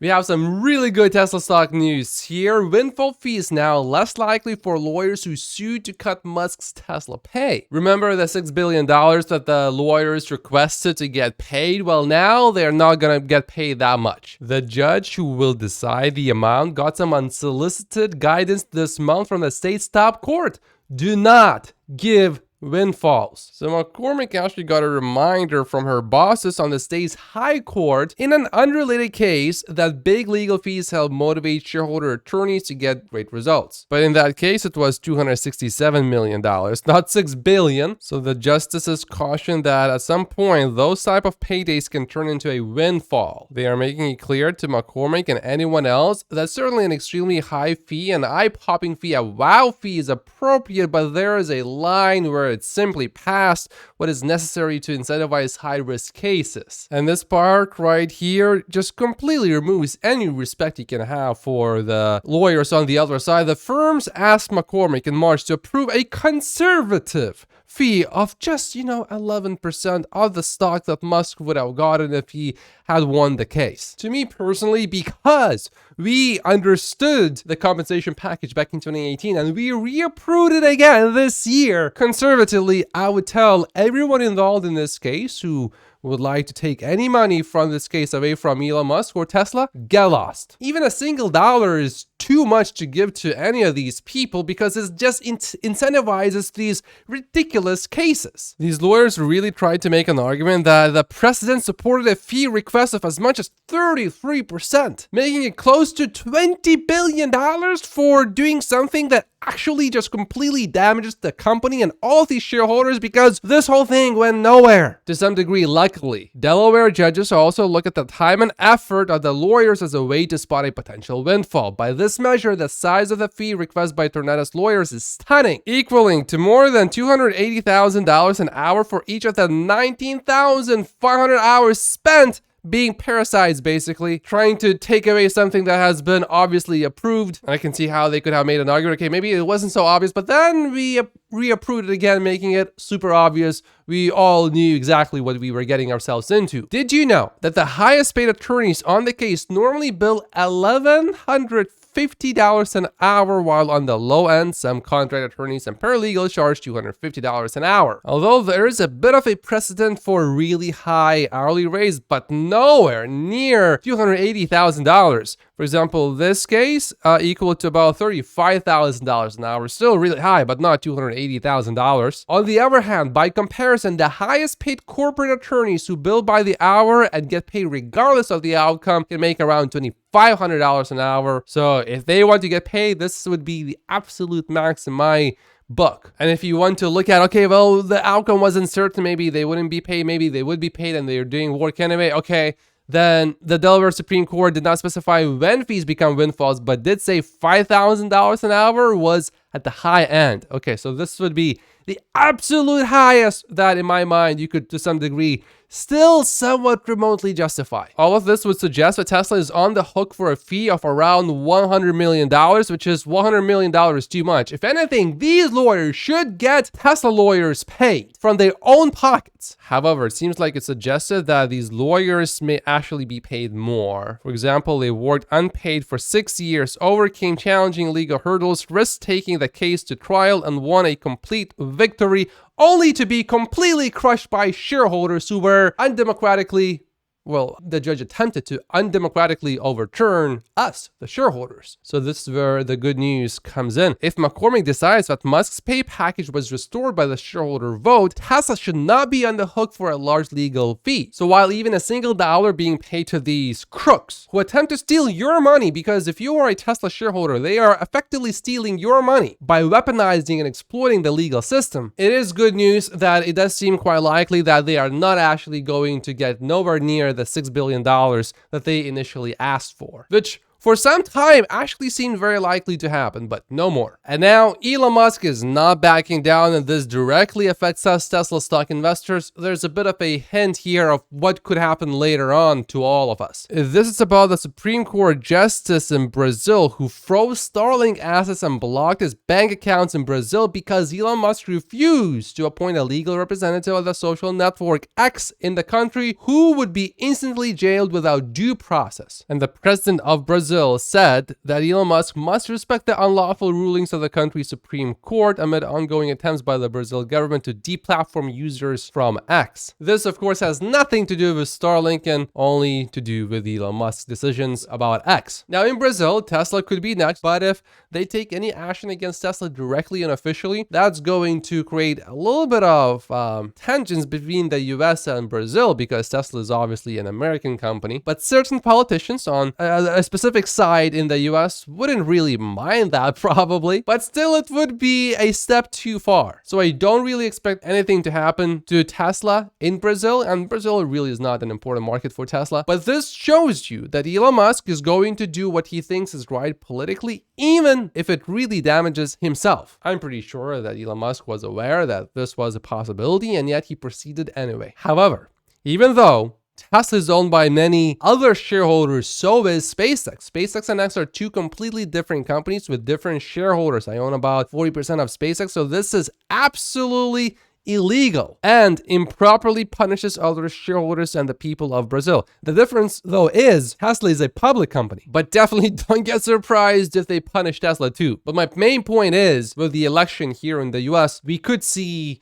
We have some really good Tesla stock news here. Windfall fee is now less likely for lawyers who sued to cut Musk's Tesla pay. Remember the $6 billion that the lawyers requested to get paid? Well, now they're not gonna get paid that much. The judge who will decide the amount got some unsolicited guidance this month from the state's top court. Do not give windfalls. So McCormick actually got a reminder from her bosses on the state's high court in an unrelated case that big legal fees help motivate shareholder attorneys to get great results. But in that case, it was $267 million, not $6 billion. So the justices cautioned that at some point, those type of paydays can turn into a windfall. They are making it clear to McCormick and anyone else that certainly an extremely high fee, an eye-popping fee, a wow fee is appropriate, but there is a line where it's simply past what is necessary to incentivize high-risk cases. And this part right here just completely removes any respect you can have for the lawyers on the other side. The firms asked McCormick in March to approve a conservative fee of just, 11% of the stock that Musk would have gotten if he had won the case. To me personally, because we understood the compensation package back in 2018 and we reapproved it again this year, conservatively, I would tell everyone involved in this case who would like to take any money from this case away from Elon Musk or Tesla, get lost. Even a single dollar is too much to give to any of these people because it just incentivizes these ridiculous cases. These lawyers really tried to make an argument that the president supported a fee request of as much as 33%, making it close to $20 billion for doing something that actually just completely damages the company and all these shareholders because this whole thing went nowhere. To some degree, luckily, Delaware judges also look at the time and effort of the lawyers as a way to spot a potential windfall. By this measure, the size of the fee request by Tornada's lawyers is stunning, equaling to more than $280,000 an hour for each of the 19,500 hours spent being parasites, basically, trying to take away something that has been obviously approved. And I can see how they could have made an argument, okay, maybe it wasn't so obvious, but then we reapproved it again, making it super obvious. We all knew exactly what we were getting ourselves into. Did you know that the highest paid attorneys on the case normally bill $1,150 an hour, while on the low end, some contract attorneys and paralegals charge $250 an hour? Although there is a bit of a precedent for really high hourly rates, but nowhere near $280,000. For example, this case equal to about $35,000 an hour. Still really high, but not $280,000. On the other hand, by comparison, the highest paid corporate attorneys who bill by the hour and get paid regardless of the outcome can make around $2,500 an hour. So if they want to get paid, this would be the absolute max in my book. And if you want to look at, okay, well, the outcome wasn't certain, maybe they wouldn't be paid, maybe they would be paid and they're doing work anyway, okay, then the Delaware Supreme Court did not specify when fees become windfalls, but did say $5,000 an hour was at the high end. Okay, so this would be the absolute highest that, in my mind, you could, to some degree, still somewhat remotely justify. All of this would suggest that Tesla is on the hook for a fee of around $100 million, which is $100 million too much. If anything, these lawyers should get Tesla lawyers paid from their own pockets. However, it seems like it's suggested that these lawyers may actually be paid more. For example, they worked unpaid for 6 years, overcame challenging legal hurdles, risked taking the case to trial, and won a complete victory, only to be completely crushed by shareholders who were undemocratically, well, the judge attempted to undemocratically overturn us, the shareholders. So this is where the good news comes in. If McCormick decides that Musk's pay package was restored by the shareholder vote, Tesla should not be on the hook for a large legal fee. So while even a single dollar being paid to these crooks who attempt to steal your money, because if you are a Tesla shareholder, they are effectively stealing your money by weaponizing and exploiting the legal system, it is good news that it does seem quite likely that they are not actually going to get nowhere near the $6 billion that they initially asked for, which for some time actually seemed very likely to happen, but no more. And now Elon Musk is not backing down, and this directly affects us Tesla stock investors. There's a bit of a hint here of what could happen later on to all of us. This is about the Supreme Court justice in Brazil who froze Starlink assets and blocked his bank accounts in Brazil because Elon Musk refused to appoint a legal representative of the social network X in the country who would be instantly jailed without due process. And the president of Brazil said that Elon Musk must respect the unlawful rulings of the country's Supreme Court amid ongoing attempts by the Brazil government to deplatform users from X. This, of course, has nothing to do with Starlink and only to do with Elon Musk's decisions about X. Now, in Brazil, Tesla could be next, but if they take any action against Tesla directly and officially, that's going to create a little bit of tensions between the US and Brazil because Tesla is obviously an American company, but certain politicians on a specific side in the US wouldn't really mind that probably, but still it would be a step too far. So I don't really expect anything to happen to Tesla in Brazil, and Brazil really is not an important market for Tesla, but this shows you that Elon Musk is going to do what he thinks is right politically, even if it really damages himself. I'm pretty sure that Elon Musk was aware that this was a possibility, and yet he proceeded anyway. However, even though Tesla is owned by many other shareholders, so is SpaceX. SpaceX and X are two completely different companies with different shareholders. I own about 40% of SpaceX, so this is absolutely illegal and improperly punishes other shareholders and the people of Brazil. The difference, though, is Tesla is a public company, but definitely don't get surprised if they punish Tesla too. But my main point is, with the election here in the US, we could see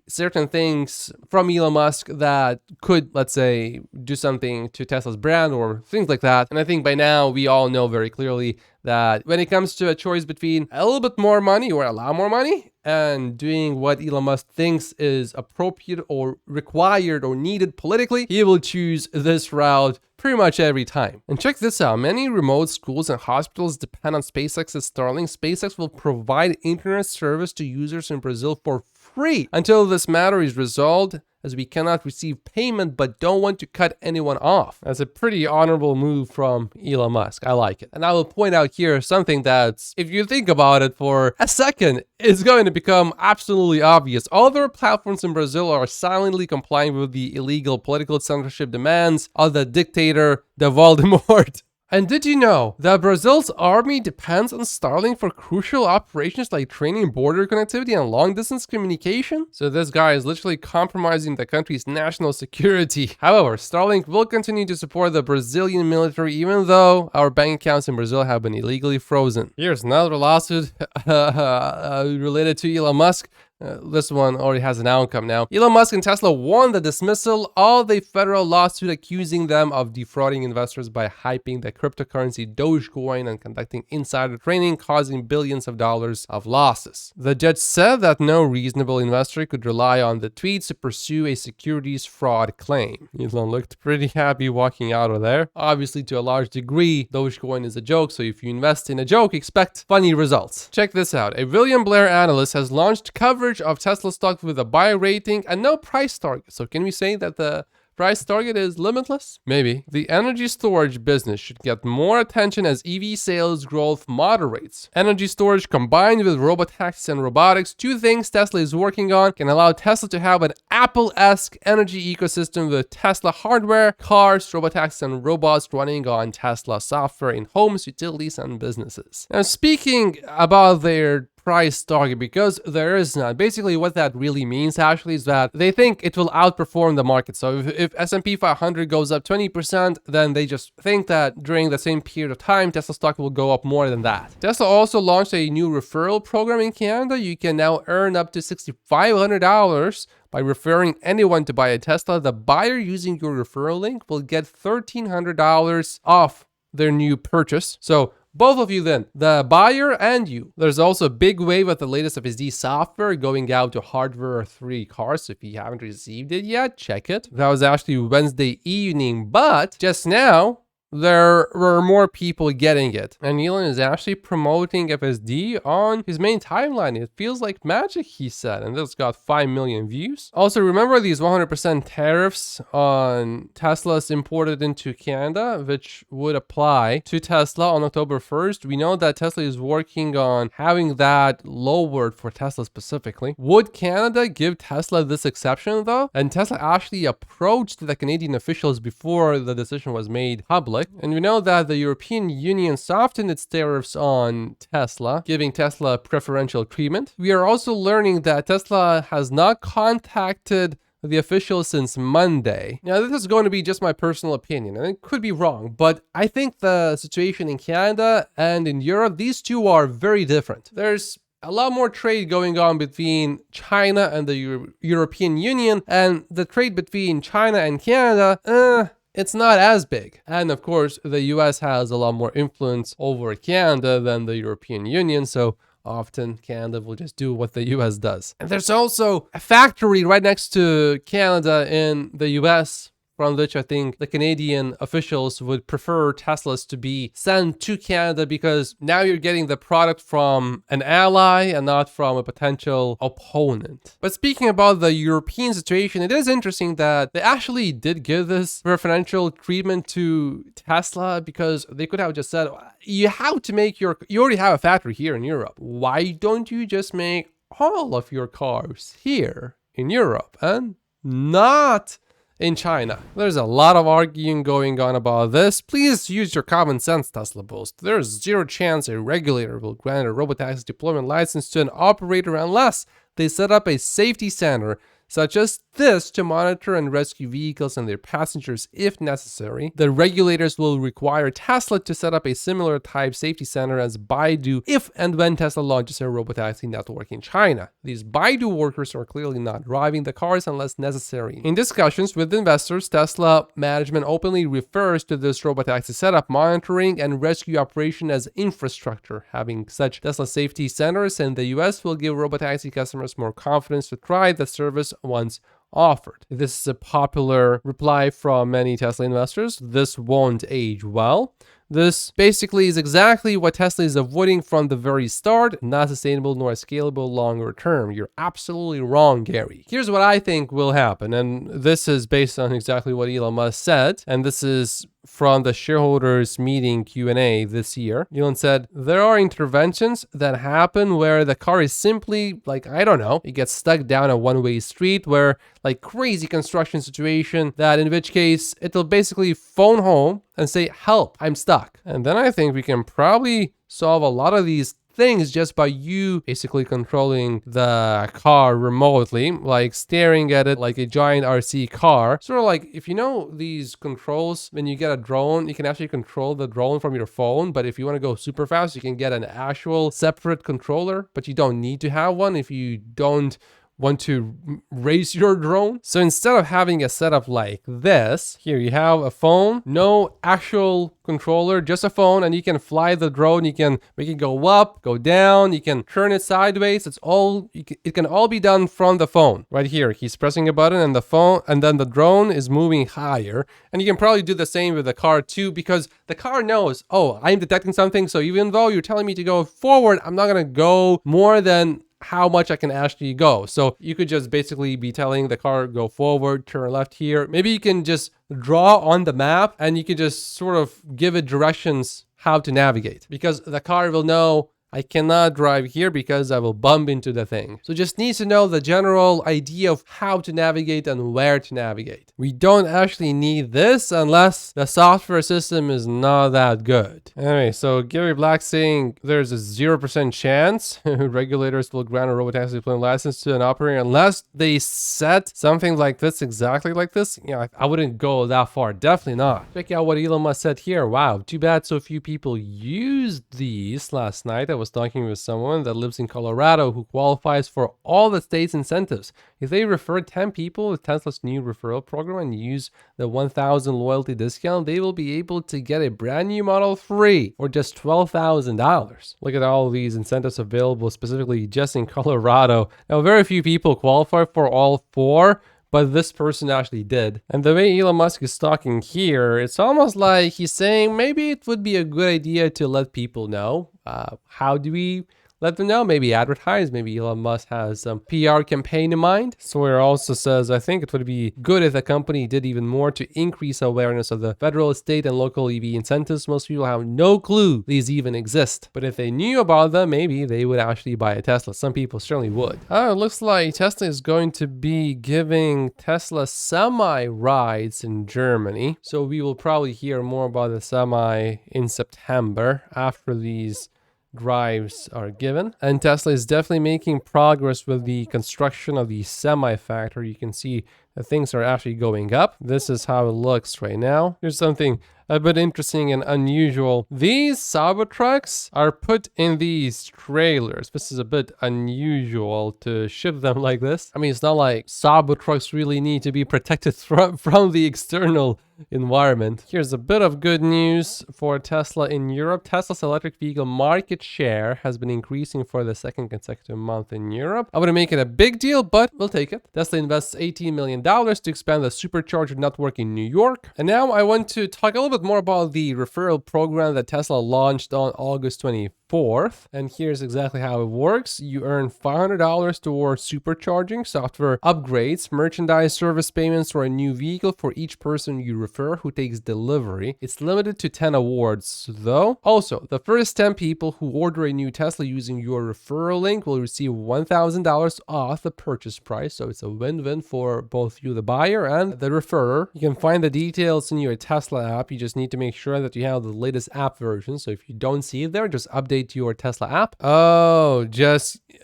certain things from Elon Musk that could, let's say, do something to Tesla's brand or things like that. And I think by now we all know very clearly that when it comes to a choice between a little bit more money or a lot more money and doing what Elon Musk thinks is appropriate or required or needed politically, he will choose this route pretty much every time. And check this out. Many remote schools and hospitals depend on SpaceX's Starlink. SpaceX will provide internet service to users in Brazil for free until this matter is resolved, as we cannot receive payment but don't want to cut anyone off. That's a pretty honorable move from Elon Musk. I like it. And I will point out here something that's, if you think about it for a second, is going to become absolutely obvious. Other platforms in Brazil are silently complying with the illegal political censorship demands of the dictator, the Voldemort. And did you know that Brazil's army depends on Starlink for crucial operations like training, border connectivity, and long-distance communication? So this guy is literally compromising the country's national security. However, Starlink will continue to support the Brazilian military even though our bank accounts in Brazil have been illegally frozen. Here's another lawsuit related to Elon Musk. This one already has an outcome now. Elon Musk and Tesla won the dismissal of the federal lawsuit accusing them of defrauding investors by hyping the cryptocurrency Dogecoin and conducting insider trading, causing billions of dollars of losses. The judge said that no reasonable investor could rely on the tweets to pursue a securities fraud claim. Elon looked pretty happy walking out of there. Obviously, to a large degree, Dogecoin is a joke, so if you invest in a joke, expect funny results. Check this out. A William Blair analyst has launched coverage of Tesla stock with a buy rating and no price target. So can we say that the price target is limitless? Maybe. The energy storage business should get more attention as EV sales growth moderates. Energy storage combined with robotaxis and robotics, two things Tesla is working on, can allow Tesla to have an Apple-esque energy ecosystem with Tesla hardware, cars, robotaxis, and robots running on Tesla software in homes, utilities, and businesses. Now, speaking about their price target, because there is none. Basically, what that really means actually is that they think it will outperform the market. So if S&P 500 goes up 20%, then they just think that during the same period of time, Tesla stock will go up more than that. Tesla also launched a new referral program in Canada. You can now earn up to $6,500 by referring anyone to buy a Tesla. The buyer using your referral link will get $1,300 off their new purchase. So both of you then, the buyer and you. There's also a big wave of the latest FSD software going out to Hardware 3 cars. So if you haven't received it yet, check it. That was actually Wednesday evening, but just now, there were more people getting it. And Elon is actually promoting FSD on his main timeline. It feels like magic, he said, and this got 5 million views. Also, remember these 100% tariffs on Teslas imported into Canada, which would apply to Tesla on October 1st. We know that Tesla is working on having that lowered for Tesla specifically. Would Canada give Tesla this exception though? And Tesla actually approached the Canadian officials before the decision was made public. And we know that the European Union softened its tariffs on Tesla, giving Tesla preferential treatment. We are also learning that Tesla has not contacted the officials since Monday. Now, this is going to be just my personal opinion, and it could be wrong, but I think the situation in Canada and in Europe, these two are very different. There's a lot more trade going on between China and the European Union, and the trade between China and Canada, it's not as big. And of course, the US has a lot more influence over Canada than the European Union, so often Canada will just do what the US does. And there's also a factory right next to Canada in the US, from which I think the Canadian officials would prefer Teslas to be sent to Canada, because now you're getting the product from an ally and not from a potential opponent. But speaking about the European situation, it is interesting that they actually did give this preferential treatment to Tesla, because they could have just said, you already have a factory here in Europe. Why don't you just make all of your cars here in Europe and not in China? There's a lot of arguing going on about this. Please use your common sense, Tesla boast. There's zero chance a regulator will grant a Robotaxi deployment license to an operator unless they set up a safety center such as this to monitor and rescue vehicles and their passengers if necessary. The regulators will require Tesla to set up a similar type safety center as Baidu if and when Tesla launches a Robotaxi network in China. These Baidu workers are clearly not driving the cars unless necessary. In discussions with investors, Tesla management openly refers to this Robotaxi setup, monitoring, and rescue operation as infrastructure. Having such Tesla safety centers in the US will give Robotaxi customers more confidence to try the service once offered. This is a popular reply from many Tesla investors. This won't age well. This basically is exactly what Tesla is avoiding from the very start, not sustainable nor scalable longer term. You're absolutely wrong, Gary. Here's what I think will happen, and this is based on exactly what Elon Musk said, and this is from the shareholders meeting Q&A this year. Elon said, there are interventions that happen where the car is simply like, I don't know, it gets stuck down a one-way street where like crazy construction situation, that in which case it'll basically phone home and say, help, I'm stuck. And then I think we can probably solve a lot of these things just by you basically controlling the car remotely, like staring at it like a giant RC car. Sort of like, if you know these controls, when you get a drone, you can actually control the drone from your phone. But if you want to go super fast, you can get an actual separate controller, but you don't need to have one if you don't want to race your drone. So instead of having a setup like this, here you have a phone, no actual controller, just a phone, and you can fly the drone. You can make it go up, go down, you can turn it sideways. It can all be done from the phone. Right here, he's pressing a button and the phone, and then the drone is moving higher. And you can probably do the same with the car too, because the car knows, oh, I'm detecting something. So even though you're telling me to go forward, I'm not gonna go more than how much I can actually go. So you could just basically be telling the car, go forward, turn left here. Maybe you can just draw on the map and you can just sort of give it directions how to navigate, because the car will know I cannot drive here because I will bump into the thing. So just needs to know the general idea of how to navigate and where to navigate. We don't actually need this unless the software system is not that good. Anyway, so Gary Black saying there's a 0% chance regulators will grant a Robotaxi deployment license to an operator unless they set something like this, exactly like this. You know, I wouldn't go that far. Definitely not. Check out what Elon Musk said here. Wow, too bad so few people used these last night. I was talking with someone that lives in Colorado who qualifies for all the state's incentives. If they refer 10 people with Tesla's new referral program and use the 1,000 loyalty discount, they will be able to get a brand new Model 3 for just $12,000. Look at all these incentives available specifically just in Colorado. Now, very few people qualify for all four, but this person actually did. And the way Elon Musk is talking here, it's almost like he's saying maybe it would be a good idea to let people know. How do we let them know? Maybe advertise. Maybe Elon Musk has some PR campaign in mind. Sawyer also says, I think it would be good if the company did even more to increase awareness of the federal, state, and local EV incentives. Most people have no clue these even exist. But if they knew about them, maybe they would actually buy a Tesla. Some people certainly would. It looks like Tesla is going to be giving Tesla semi rides in Germany. So we will probably hear more about the semi in September after these drives are given. And Tesla is definitely making progress with the construction of the semi factory. You can see that things are actually going up. This is how it looks right now. Here's something a bit interesting and unusual. These Cybertrucks are put in these trailers. This is a bit unusual to ship them like this. I mean, it's not like Cybertrucks really need to be protected from the external environment. Here's a bit of good news for Tesla in Europe. Tesla's electric vehicle market share has been increasing for the second consecutive month in Europe. I wouldn't make it a big deal, but we'll take it. Tesla invests $18 million to expand the supercharger network in New York. And now I want to talk a little bit more about the referral program that Tesla launched on August 24th. And here's exactly how it works. You earn $500 towards supercharging, software upgrades, merchandise service payments, or a new vehicle for each person you refer who takes delivery. It's limited to 10 awards though. Also, the first 10 people who order a new Tesla using your referral link will receive $1,000 off the purchase price. So it's a win-win for both you, the buyer, and the referrer. You can find the details in your Tesla app. You just need to make sure that you have the latest app version. So if you don't see it there, just update your Tesla app.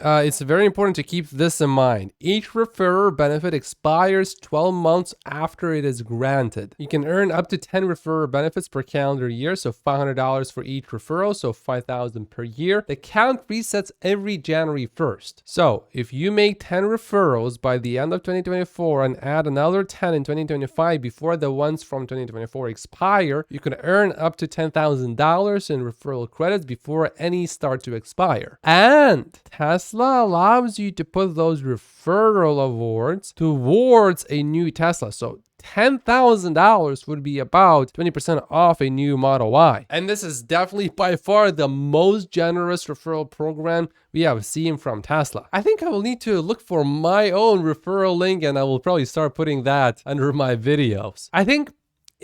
It's very important to keep this in mind. Each referrer benefit expires 12 months after it is granted. You can earn up to 10 referrer benefits per calendar year, so $500 for each referral, so $5,000 per year. The count resets every January 1st. So if you make 10 referrals by the end of 2024 and add another 10 in 2025 before the ones from 2024 expire, you can earn up to $10,000 in referral credits before any start to expire. And Tesla allows you to put those referral awards towards a new Tesla. So $10,000 would be about 20% off a new Model Y. And this is definitely by far the most generous referral program we have seen from Tesla. I think I will need to look for my own referral link, and I will probably start putting that under my videos. I think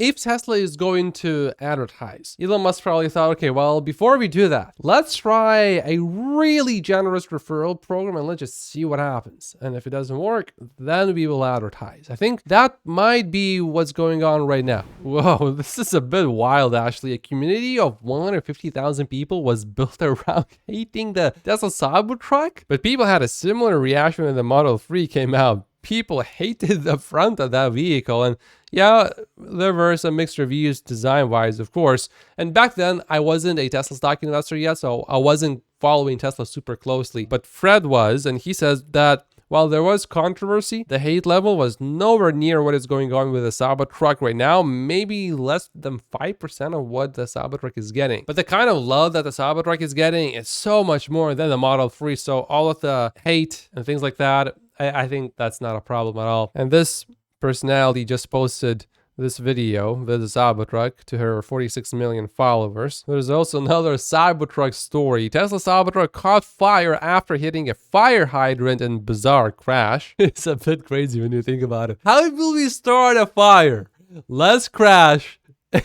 if Tesla is going to advertise, Elon Musk probably thought, okay, well, before we do that, let's try a really generous referral program and let's just see what happens. And if it doesn't work, then we will advertise. I think that might be what's going on right now. Whoa, this is a bit wild, actually. A community of 150,000 people was built around hating the Tesla Cybertruck, but people had a similar reaction when the Model 3 came out. People hated the front of that vehicle, and yeah, there were some mixed reviews design-wise, of course. And back then, I wasn't a Tesla stock investor yet, so I wasn't following Tesla super closely. But Fred was, and he says that while there was controversy, the hate level was nowhere near what is going on with the Cybertruck right now, maybe less than 5% of what the Cybertruck is getting. But the kind of love that the Cybertruck is getting is so much more than the Model 3, so all of the hate and things like that, I think that's not a problem at all. And this personality just posted this video with the Cybertruck to her 46 million followers. There's also another Cybertruck story. Tesla Cybertruck caught fire after hitting a fire hydrant in bizarre crash. It's a bit crazy when you think about it. How will we start a fire? Let's crash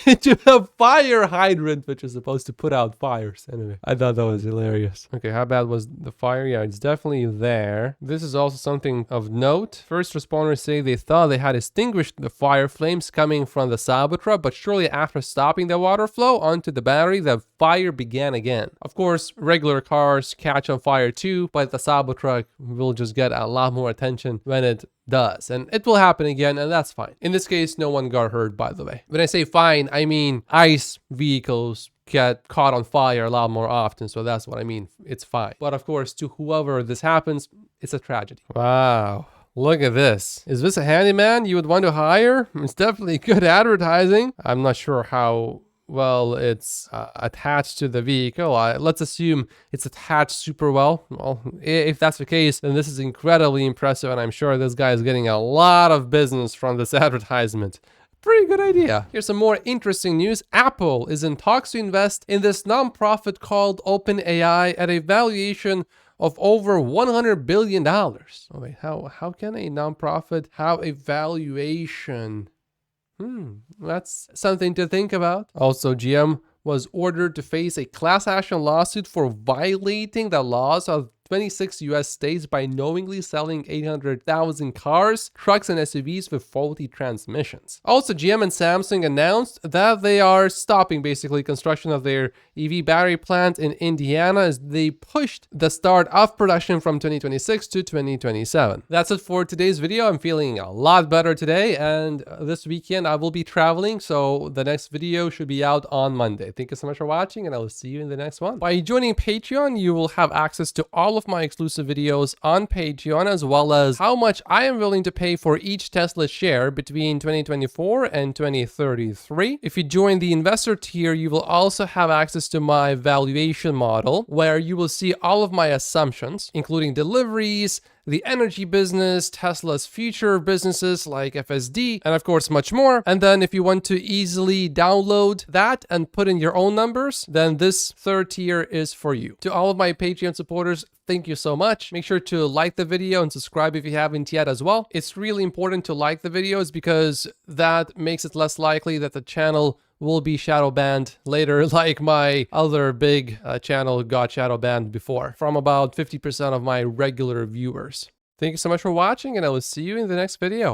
into a fire hydrant, which is supposed to put out fires. Anyway, I thought that was hilarious. Okay, how bad was the fire? Yeah, it's definitely there. This is also something of note. First responders say they thought they had extinguished the fire flames coming from the Cybertruck, but shortly after stopping the water flow onto the battery, the fire began again. Of course, regular cars catch on fire too, but the Cybertruck will just get a lot more attention when it does, and it will happen again, and that's fine. In this case, no one got hurt, by the way. When I say fine, I mean ICE vehicles get caught on fire a lot more often, so that's what I mean. It's fine. But of course, to whoever this happens, it's a tragedy. Wow. Look at this. Is this a handyman you would want to hire? It's definitely good advertising. I'm not sure how well, it's attached to the vehicle. Let's assume it's attached super well. Well, if that's the case, then this is incredibly impressive, and I'm sure this guy is getting a lot of business from this advertisement. Pretty good idea. Here's some more interesting news. Apple is in talks to invest in this nonprofit called OpenAI at a valuation of over $100 billion. Oh wait, how can a nonprofit have a valuation? That's something to think about. Also, GM was ordered to face a class action lawsuit for violating the laws of 26 US states by knowingly selling 800,000 cars, trucks, and SUVs with faulty transmissions. Also, GM and Samsung announced that they are stopping basically construction of their EV battery plant in Indiana as they pushed the start of production from 2026 to 2027. That's it for today's video. I'm feeling a lot better today, and this weekend I will be traveling, so the next video should be out on Monday. Thank you so much for watching, and I will see you in the next one. By joining Patreon, you will have access to all of my exclusive videos on Patreon, as well as how much I am willing to pay for each Tesla share between 2024 and 2033. If you join the investor tier, you will also have access to my valuation model, where you will see all of my assumptions, including deliveries, the energy business, Tesla's future businesses like FSD, and of course much more. And then if you want to easily download that and put in your own numbers, then this third tier is for you. To all of my Patreon supporters, thank you so much. Make sure to like the video and subscribe if you haven't yet as well. It's really important to like the videos because that makes it less likely that the channel will be shadow banned later, like my other big channel got shadow banned before from about 50% of my regular viewers. Thank you so much for watching, and I will see you in the next video.